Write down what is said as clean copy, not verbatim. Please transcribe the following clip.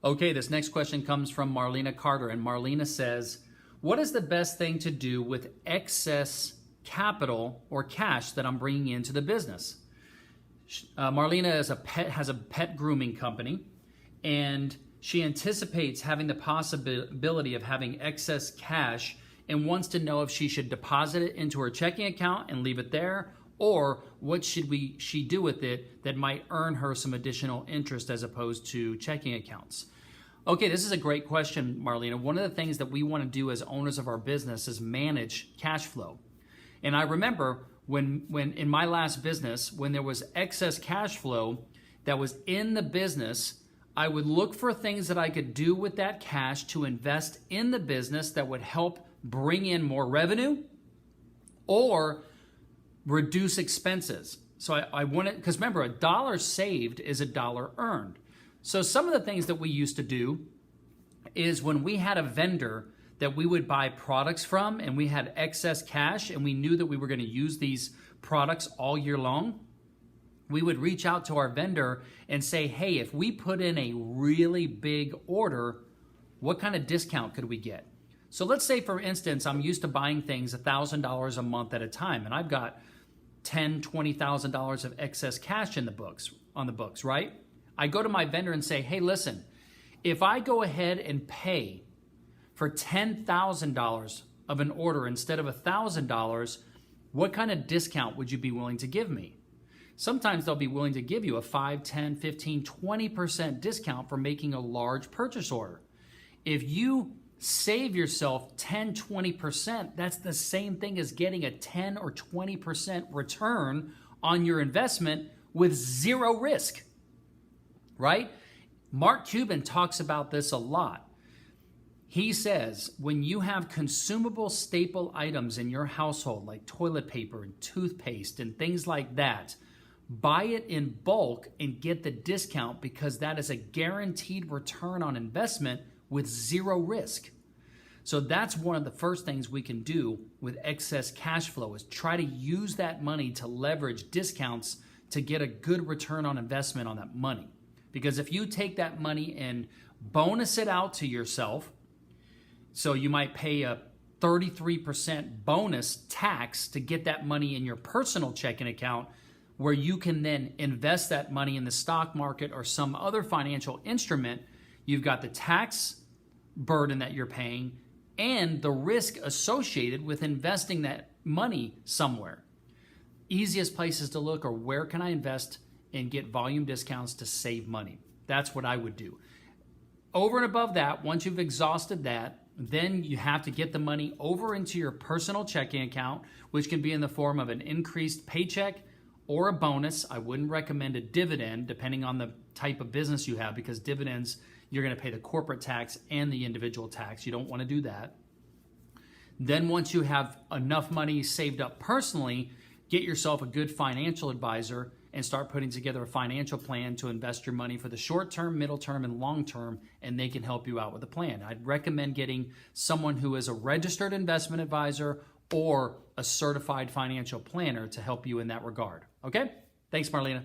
Okay, this next question comes from Marlina Carter, and Marlina says, what is the best thing to do with excess capital or cash that I'm bringing into the business? Marlina has a pet grooming company, and she anticipates having the possibility of having excess cash and wants to know if she should deposit it into her checking account and leave it there, or what should she do with it that might earn her some additional interest as opposed to checking accounts? Okay, this is a great question, Marlina. One of the things that we want to do as owners of our business is manage cash flow. And I remember when in my last business, when there was excess cash flow that was in the business, I would look for things that I could do with that cash to invest in the business that would help bring in more revenue or reduce expenses. So I wanted, because remember, $1 saved is $1 earned. So some of the things that we used to do is when we had a vendor that we would buy products from and we had excess cash and we knew that we were going to use these products all year long, we would reach out to our vendor and say, hey, if we put in a really big order, what kind of discount could we get? So let's say, for instance, I'm used to buying things $1,000 a month at a time, and I've got $10,000, $20,000 of excess cash on the books, right? I go to my vendor and say, hey, listen, if I go ahead and pay for $10,000 of an order instead of $1,000, what kind of discount would you be willing to give me? Sometimes they'll be willing to give you a 5, 10, 15, 20% discount for making a large purchase order. If you save yourself 10, 20%, that's the same thing as getting a 10 or 20% return on your investment with zero risk, right? Mark Cuban talks about this a lot. He says, when you have consumable staple items in your household, like toilet paper and toothpaste and things like that, buy it in bulk and get the discount because that is a guaranteed return on investment with zero risk. So that's one of the first things we can do with excess cash flow is try to use that money to leverage discounts to get a good return on investment on that money. Because if you take that money and bonus it out to yourself, so you might pay a 33% bonus tax to get that money in your personal checking account, where you can then invest that money in the stock market or some other financial instrument. You've got the tax burden that you're paying and the risk associated with investing that money somewhere. Easiest places to look are, where can I invest and get volume discounts to save money? That's what I would do. Over and above that, once you've exhausted that, then you have to get the money over into your personal checking account, which can be in the form of an increased paycheck or a bonus. I wouldn't recommend a dividend, depending on the type of business you have, because dividends, you're going to pay the corporate tax and the individual tax. You don't want to do that. Then once you have enough money saved up personally, get yourself a good financial advisor and start putting together a financial plan to invest your money for the short term, middle term, and long term, and they can help you out with a plan. I'd recommend getting someone who is a registered investment advisor or a certified financial planner to help you in that regard. Okay? Thanks, Marlina.